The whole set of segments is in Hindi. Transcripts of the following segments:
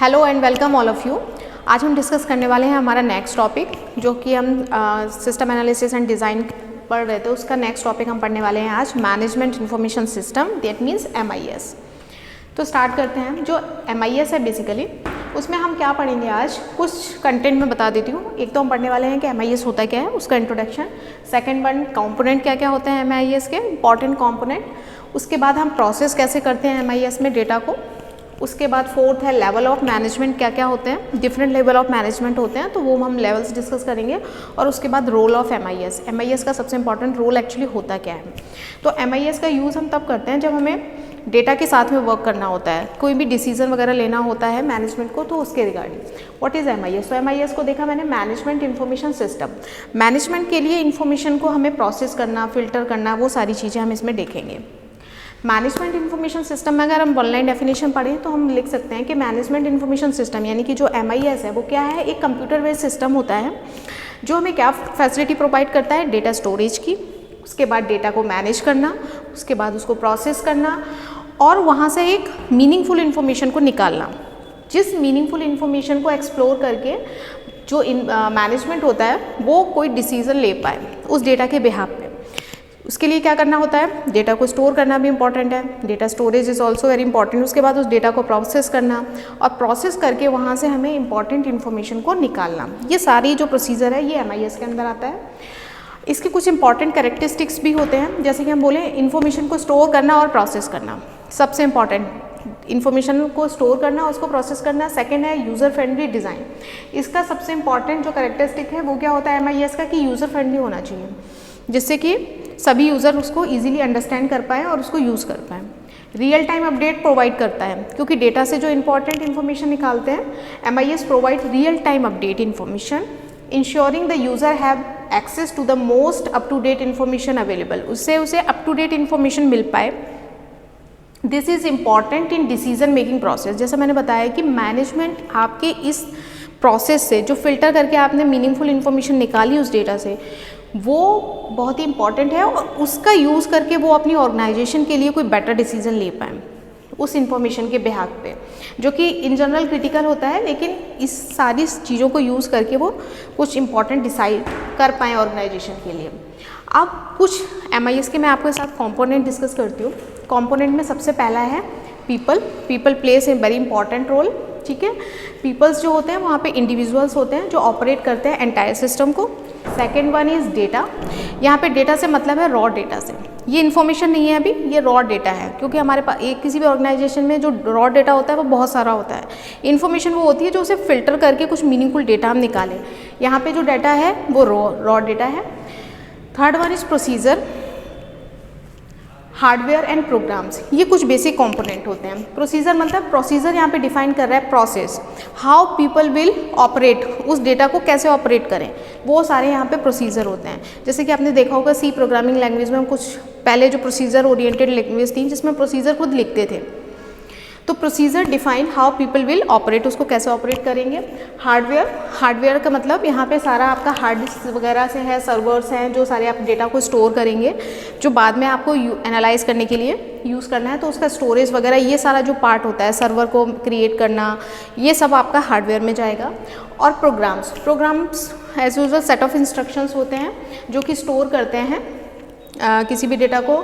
Hello and welcome all of you. आज हम डिस्कस करने वाले हैं हमारा नेक्स्ट टॉपिक, जो कि हम सिस्टम एनालिसिस एंड डिज़ाइन पढ़ रहे थे। उसका नेक्स्ट टॉपिक हम पढ़ने वाले हैं आज, management information system, that means MIS। तो स्टार्ट करते हैं। जो MIS है बेसिकली, उसमें हम क्या पढ़ेंगे आज, कुछ कंटेंट में बता देती हूँ। एक तो हम पढ़ने वाले हैं कि MIS होता क्या है, उसका इंट्रोडक्शन। सेकेंड वन, कंपोनेंट क्या क्या होते हैं MIS के, इंपॉर्टेंट कंपोनेंट। उसके बाद हम प्रोसेस कैसे करते हैं MIS में डेटा को। उसके बाद फोर्थ है लेवल ऑफ मैनेजमेंट, क्या क्या होते हैं, डिफरेंट लेवल ऑफ मैनेजमेंट होते हैं, तो वो हम लेवल्स डिस्कस करेंगे। और उसके बाद रोल ऑफ MIS का सबसे इंपॉर्टेंट रोल एक्चुअली होता क्या है। तो MIS का यूज़ हम तब करते हैं जब हमें डेटा के साथ में वर्क करना होता है, कोई भी डिसीजन वगैरह लेना होता है मैनेजमेंट को, तो उसके रिगार्डिंग। What is MIS? तो MIS को देखा मैंने, मैनेजमेंट इंफॉर्मेशन सिस्टम। मैनेजमेंट के लिए इंफॉर्मेशन को हमें प्रोसेस करना, फिल्टर करना, वो सारी चीज़ें हम इसमें देखेंगे। मैनेजमेंट इंफॉर्मेशन सिस्टम में अगर हम वन लाइन डेफिनेशन पढ़ें तो हम लिख सकते हैं कि मैनेजमेंट इंफॉर्मेशन सिस्टम यानी कि जो MIS है वो क्या है, एक कंप्यूटर बेस्ड सिस्टम होता है जो हमें क्या फैसिलिटी प्रोवाइड करता है, डेटा स्टोरेज की, उसके बाद डेटा को मैनेज करना, उसके बाद उसको प्रोसेस करना और वहाँ से एक मीनिंगफुल इन्फॉर्मेशन को निकालना। जिस मीनिंगफुल इन्फॉर्मेशन को एक्सप्लोर करके जो मैनेजमेंट होता है वो कोई डिसीजन ले पाए उस डेटा के बिहाफ पे। उसके लिए क्या करना होता है, डेटा को स्टोर करना भी इंपॉर्टेंट है, data storage is also very important. उसके बाद उस डेटा को प्रोसेस करना और प्रोसेस करके वहाँ से हमें इंपॉर्टेंट इन्फॉर्मेशन को निकालना, ये सारी जो प्रोसीजर है ये MIS के अंदर आता है। इसके कुछ इंपॉर्टेंट कैरेक्टरिस्टिक्स भी होते हैं, जैसे कि हम बोले इन्फॉर्मेशन को स्टोर करना और प्रोसेस करना, सबसे इंपॉर्टेंट इन्फॉर्मेशन को स्टोर करना, उसको प्रोसेस करना। सेकंड है यूज़र फ्रेंडली डिज़ाइन। इसका सबसे इंपॉर्टेंट जो कैरेक्टरिस्टिक है वो क्या होता है MIS का, कि यूज़र फ्रेंडली होना चाहिए, जिससे कि सभी यूज़र उसको इजीली अंडरस्टैंड कर पाएँ और उसको यूज़ कर पाएँ। रियल टाइम अपडेट प्रोवाइड करता है, क्योंकि डेटा से जो इंपॉर्टेंट इन्फॉर्मेशन निकालते हैं MIS provide real time update information, ensuring the user have access to the most up to date information available, उससे उसे अप टू डेट इन्फॉर्मेशन मिल पाए। This is important in decision making process. जैसे मैंने बताया कि मैनेजमेंट आपके इस प्रोसेस से जो फिल्टर करके आपने मीनिंगफुल इन्फॉर्मेशन निकाली उस डेटा से, वो बहुत ही इंपॉर्टेंट है और उसका यूज़ करके वो अपनी ऑर्गेनाइजेशन के लिए कोई बेटर डिसीजन ले पाएँ उस इंफॉर्मेशन के बिहाफ पे, जो कि इन जनरल क्रिटिकल होता है, लेकिन इस सारी चीज़ों को यूज़ करके वो कुछ इंपॉर्टेंट डिसाइड कर पाएँ ऑर्गेनाइजेशन के लिए। अब कुछ MIS के मैं आपके साथ कंपोनेंट डिस्कस करती हूँ। कंपोनेंट में सबसे पहला है people place a very important role. ठीक है, पीपल्स जो होते हैं वहाँ पे इंडिविजुअल्स होते हैं जो ऑपरेट करते हैं एंटायर सिस्टम को। Second one is data. यहाँ पे डेटा से मतलब है रॉ डेटा से, ये इन्फॉर्मेशन नहीं है अभी, ये रॉ डेटा है, क्योंकि हमारे पास एक किसी भी ऑर्गेनाइजेशन में जो रॉ डेटा होता है वो बहुत सारा होता है। इन्फॉर्मेशन वो होती है जो उसे फिल्टर करके कुछ मीनिंगफुल डेटा हम निकालें। यहाँ पे जो डेटा है वो रॉ डेटा है। Third one is procedure, hardware and programs, ये कुछ बेसिक कंपोनेंट होते हैं। प्रोसीजर मतलब प्रोसीजर यहाँ पे डिफाइन कर रहा है process, how people will operate, उस डेटा को कैसे ऑपरेट करें, वो सारे यहाँ पे प्रोसीजर होते हैं। जैसे कि आपने देखा होगा C प्रोग्रामिंग लैंग्वेज में हम कुछ पहले जो प्रोसीजर ओरिएंटेड लैंग्वेज थी जिसमें प्रोसीजर खुद लिखते थे, तो procedure define how people will operate, उसको कैसे ऑपरेट करेंगे। हार्डवेयर का मतलब यहाँ पे सारा आपका हार्ड डिस्क वगैरह से है, सर्वर्स हैं जो सारे आप डेटा को स्टोर करेंगे, जो बाद में आपको एनालाइज करने के लिए यूज़ करना है, तो उसका स्टोरेज वगैरह ये सारा जो पार्ट होता है, सर्वर को क्रिएट करना, ये सब आपका हार्डवेयर में जाएगा। और programs as usual set of instructions होते हैं जो कि स्टोर करते हैं किसी भी डेटा को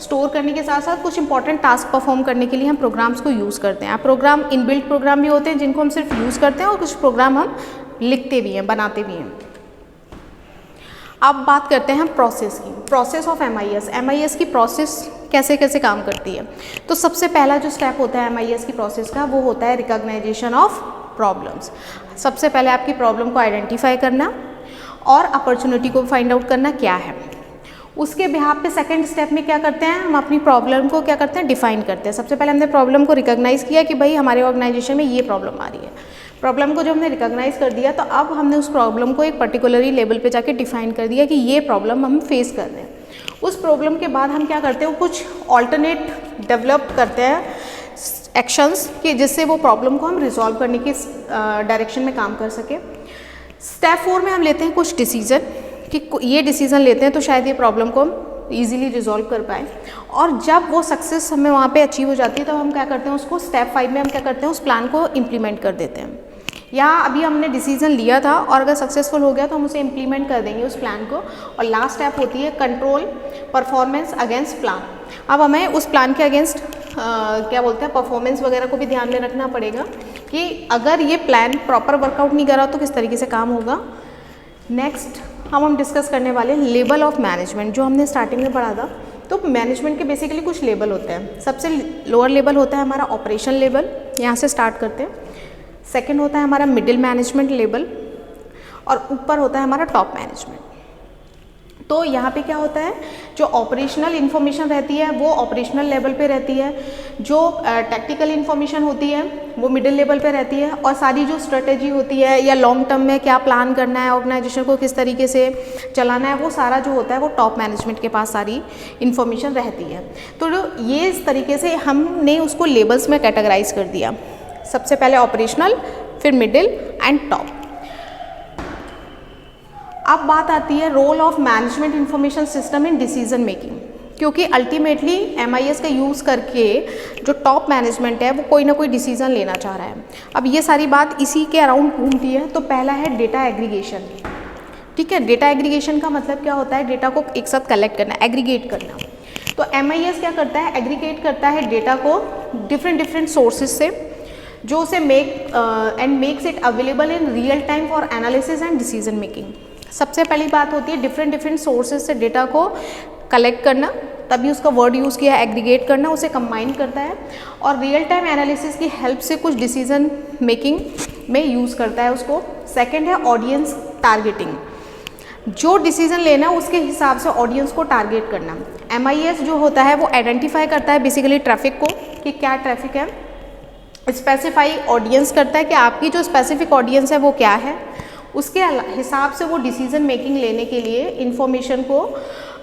स्टोर करने के साथ साथ कुछ इंपॉर्टेंट टास्क परफॉर्म करने के लिए हम प्रोग्राम्स को यूज़ करते हैं। प्रोग्राम इनबिल्ट प्रोग्राम भी होते हैं जिनको हम सिर्फ यूज़ करते हैं और कुछ प्रोग्राम हम लिखते भी हैं, बनाते भी हैं। अब बात करते हैं हम प्रोसेस की, प्रोसेस ऑफ MIS की प्रोसेस कैसे कैसे काम करती है। तो सबसे पहला जो स्टेप होता है MIS की प्रोसेस का वो होता है रिकॉग्नाइजेशन ऑफ प्रॉब्लम्स। सबसे पहले आपकी प्रॉब्लम को आइडेंटिफाई करना और अपॉर्चुनिटी को फाइंड आउट करना क्या है। उसके बिहाफ पे सेकंड स्टेप में क्या करते हैं, हम अपनी प्रॉब्लम को क्या करते हैं, डिफाइन करते हैं। सबसे पहले हमने प्रॉब्लम को रिकॉग्नाइज़ किया कि भाई हमारे ऑर्गेनाइजेशन में ये प्रॉब्लम आ रही है। प्रॉब्लम को जब हमने रिकॉग्नाइज़ कर दिया तो अब हमने उस प्रॉब्लम को एक पर्टिकुलरली लेवल पे जाके डिफाइन कर दिया कि ये प्रॉब्लम हम फेस कर रहे हैं। उस प्रॉब्लम के बाद हम क्या करते हैं, कुछ ऑल्टरनेट डेवलप करते हैं एक्शंस कि जिससे वो प्रॉब्लम को हम रिजॉल्व करने की डायरेक्शन में काम कर सके। स्टेप 4 में हम लेते हैं कुछ डिसीजन कि ये डिसीजन लेते हैं तो शायद ये प्रॉब्लम को हम ईजिली रिजॉल्व कर पाएँ। और जब वो सक्सेस हमें वहाँ पे अचीव हो जाती है तब हम क्या करते हैं, उसको स्टेप 5 में हम क्या करते हैं, उस प्लान को इम्प्लीमेंट कर देते हैं। या अभी हमने डिसीजन लिया था और अगर सक्सेसफुल हो गया तो हम उसे इम्प्लीमेंट कर देंगे उस प्लान को। और लास्ट स्टेप होती है कंट्रोल परफॉर्मेंस अगेंस्ट प्लान। अब हमें उस प्लान के अगेंस्ट क्या बोलते हैं, परफॉर्मेंस वगैरह को भी ध्यान में रखना पड़ेगा कि अगर ये प्लान प्रॉपर वर्कआउट नहीं करा तो किस तरीके से काम होगा। नेक्स्ट हम डिस्कस करने वाले लेवल ऑफ मैनेजमेंट, जो हमने स्टार्टिंग में पढ़ा था। तो मैनेजमेंट के बेसिकली कुछ लेवल होते हैं। सबसे लोअर लेवल होता है हमारा ऑपरेशन लेवल, यहाँ से स्टार्ट करते हैं। सेकंड होता है हमारा मिडिल मैनेजमेंट लेवल और ऊपर होता है हमारा टॉप मैनेजमेंट। तो यहाँ पे क्या होता है, जो ऑपरेशनल इन्फॉर्मेशन रहती है वो ऑपरेशनल लेवल पे रहती है, जो टेक्निकल इन्फॉर्मेशन होती है वो मिडिल लेवल पे रहती है, और सारी जो स्ट्रेटेजी होती है या लॉन्ग टर्म में क्या प्लान करना है, ऑर्गेनाइजेशन को किस तरीके से चलाना है, वो सारा जो होता है वो टॉप मैनेजमेंट के पास सारी इन्फॉर्मेशन रहती है। तो ये इस तरीके से हमने उसको लेवल्स में कैटेगराइज कर दिया। सबसे पहले ऑपरेशनल, फिर मिडिल एंड टॉप। अब बात आती है role of management information system in decision making, क्योंकि अल्टीमेटली MIS का यूज़ करके जो टॉप मैनेजमेंट है वो कोई ना कोई डिसीजन लेना चाह रहा है। अब ये सारी बात इसी के अराउंड घूमती है। तो पहला है डेटा एग्रीगेशन। ठीक है, डेटा एग्रीगेशन का मतलब क्या होता है, डेटा को एक साथ कलेक्ट करना, एग्रीगेट करना। तो MIS क्या करता है, एग्रीगेट करता है डेटा को डिफरेंट सोर्सेज से, जो उसे makes it available in real time for analysis and decision making. सबसे पहली बात होती है डिफरेंट सोर्सेज से डेटा को कलेक्ट करना, तभी उसका वर्ड यूज़ किया एग्रीगेट करना, उसे कंबाइन करता है और रियल टाइम एनालिसिस की हेल्प से कुछ डिसीजन मेकिंग में यूज़ करता है उसको। सेकंड है ऑडियंस टारगेटिंग, जो डिसीजन लेना उसके हिसाब से ऑडियंस को टारगेट करना। MIS जो होता है वो आइडेंटिफाई करता है बेसिकली ट्रैफिक को, कि क्या ट्रैफिक है, स्पेसिफाई ऑडियंस करता है कि आपकी जो स्पेसिफिक ऑडियंस है वो क्या है, उसके हिसाब से वो डिसीजन मेकिंग लेने के लिए इंफॉर्मेशन को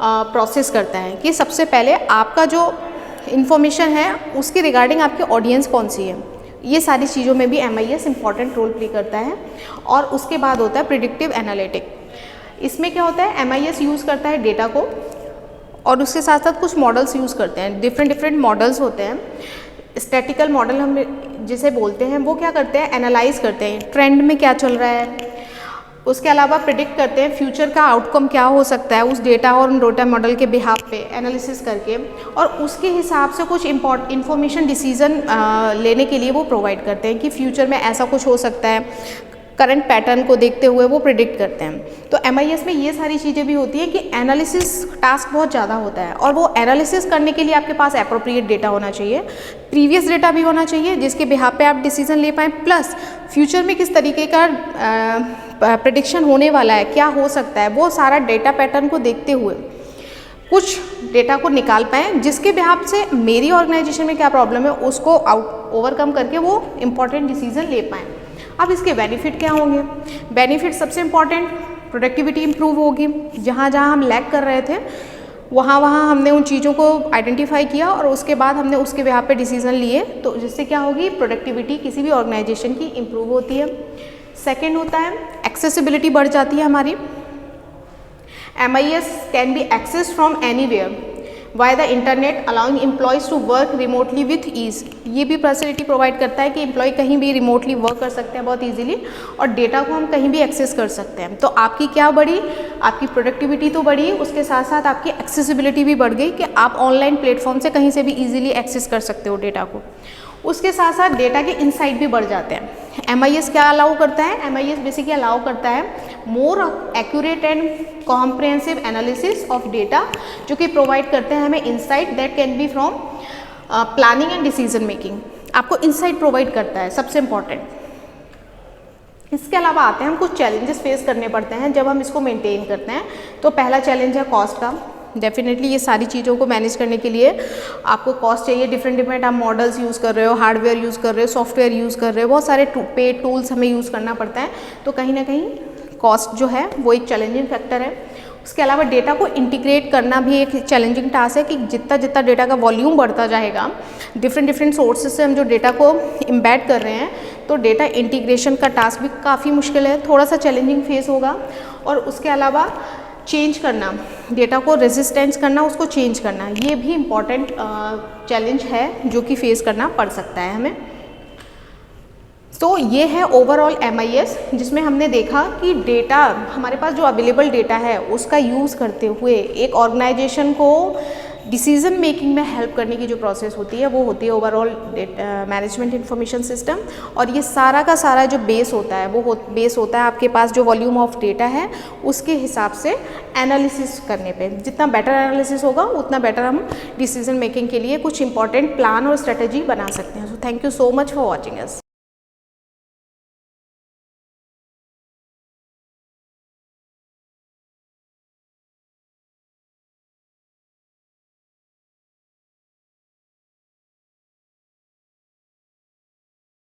प्रोसेस करता है कि सबसे पहले आपका जो इंफॉर्मेशन है उसके रिगार्डिंग आपकी ऑडियंस कौन सी है। ये सारी चीज़ों में भी MIS इंपॉर्टेंट रोल प्ले करता है। और उसके बाद होता है प्रिडिक्टिव एनालिटिक। इसमें क्या होता है, MIS यूज़ करता है डेटा को और उसके साथ साथ कुछ मॉडल्स यूज़ करते हैं। डिफरेंट मॉडल्स होते हैं। स्टैटिकल मॉडल हम जिसे बोलते हैं, वो क्या करते हैं, एनालाइज करते हैं ट्रेंड में क्या चल रहा है, उसके अलावा प्रिडिक्ट करते हैं फ्यूचर का आउटकम क्या हो सकता है उस डेटा और डेटा मॉडल के बिहाफ पे एनालिसिस करके, और उसके हिसाब से कुछ इन्फॉर्मेशन डिसीजन लेने के लिए वो प्रोवाइड करते हैं कि फ्यूचर में ऐसा कुछ हो सकता है। करंट पैटर्न को देखते हुए वो प्रिडिक्ट करते हैं। तो MIS में ये सारी चीज़ें भी होती हैं कि एनालिसिस टास्क बहुत ज़्यादा होता है, और वो एनालिसिस करने के लिए आपके पास एप्रोप्रिएट डेटा होना चाहिए, प्रीवियस डेटा भी होना चाहिए जिसके बिहाफ पे आप डिसीजन ले पाएँ, प्लस फ्यूचर में किस तरीके का प्रेडिक्शन होने वाला है, क्या हो सकता है, वो सारा डेटा पैटर्न को देखते हुए कुछ डेटा को निकाल पाएँ जिसके बिहाफ से मेरी ऑर्गेनाइजेशन में क्या प्रॉब्लम है उसको ओवरकम करके वो इम्पॉर्टेंट डिसीजन ले पाएँ। अब इसके बेनिफिट क्या होंगे, बेनिफिट सबसे इम्पॉर्टेंट प्रोडक्टिविटी इंप्रूव होगी। जहाँ जहाँ हम लैग कर रहे थे वहाँ हमने उन चीज़ों को आइडेंटिफाई किया और उसके बाद हमने उसके बिहाफ पे डिसीजन लिए, तो जिससे क्या होगी, प्रोडक्टिविटी किसी भी ऑर्गेनाइजेशन की इम्प्रूव होती है। सेकेंड होता है एक्सेसिबिलिटी बढ़ जाती है हमारी। MIS can be access from anywhere via the internet allowing employees to work remotely with ease. ये भी फैसिलिटी प्रोवाइड करता है कि एम्प्लॉय कहीं भी रिमोटली वर्क कर सकते हैं बहुत ईजिली, और डेटा को हम कहीं भी एक्सेस कर सकते हैं। तो आपकी क्या बढ़ी, आपकी प्रोडक्टिविटी तो बढ़ी, उसके साथ साथ आपकी एक्सेसिबिलिटी भी बढ़ गई कि आप ऑनलाइन प्लेटफॉर्म से कहीं से भी ईजिली एक्सेस कर सकते हो डेटा को। उसके साथ साथ डेटा के इनसाइट भी बढ़ जाते हैं। MIS क्या अलाउ करता है, MIS बेसिकली अलाउ करता है more accurate and comprehensive analysis of data, जो कि प्रोवाइड करते हैं हमें insight that can be from planning and decision making. आपको इंसाइट प्रोवाइड करता है, सबसे इम्पॉर्टेंट। इसके अलावा आते हैं हम कुछ चैलेंजेस फेस करने पड़ते हैं जब हम इसको मेंटेन करते हैं। तो पहला चैलेंज है कॉस्ट का। डेफिनेटली ये सारी चीज़ों को मैनेज करने के लिए आपको कॉस्ट चाहिए। डिफरेंट आप मॉडल्स यूज़ कर रहे हो, हार्डवेयर यूज़ कर रहे हो, सॉफ्टवेयर यूज़ कर रहे हो, बहुत सारे पेड टूल्स हमें यूज़ करना पड़ता है। तो कहीं ना कहीं कॉस्ट जो है वो एक चैलेंजिंग फैक्टर है। उसके अलावा डेटा को इंटीग्रेट करना भी एक चैलेंजिंग टास्क है कि जितना डेटा का वॉल्यूम बढ़ता जाएगा, डिफरेंट सोर्सेज से हम जो डेटा को इम्बेड कर रहे हैं, तो डेटा इंटीग्रेशन का टास्क भी काफ़ी मुश्किल है, थोड़ा सा चैलेंजिंग फेस होगा। और उसके अलावा चेंज करना, डेटा को रेजिस्टेंस करना, उसको चेंज करना, ये भी इम्पॉर्टेंट चैलेंज है जो कि फेस करना पड़ सकता है हमें। तो ये है ओवरऑल MIS, जिसमें हमने देखा कि डेटा, हमारे पास जो अवेलेबल डेटा है उसका यूज़ करते हुए एक ऑर्गेनाइजेशन को डिसीजन मेकिंग में हेल्प करने की जो प्रोसेस होती है वो होती है ओवरऑल मैनेजमेंट इंफॉर्मेशन सिस्टम। और ये सारा का सारा जो बेस होता है वो बेस होता है आपके पास जो वॉल्यूम ऑफ डेटा है उसके हिसाब से एनालिसिस करने पे। जितना बेटर एनालिसिस होगा उतना बेटर हम डिसीजन मेकिंग के लिए कुछ इंपॉर्टेंट प्लान और स्ट्रेटजी बना सकते हैं। So thank you so much for watching us.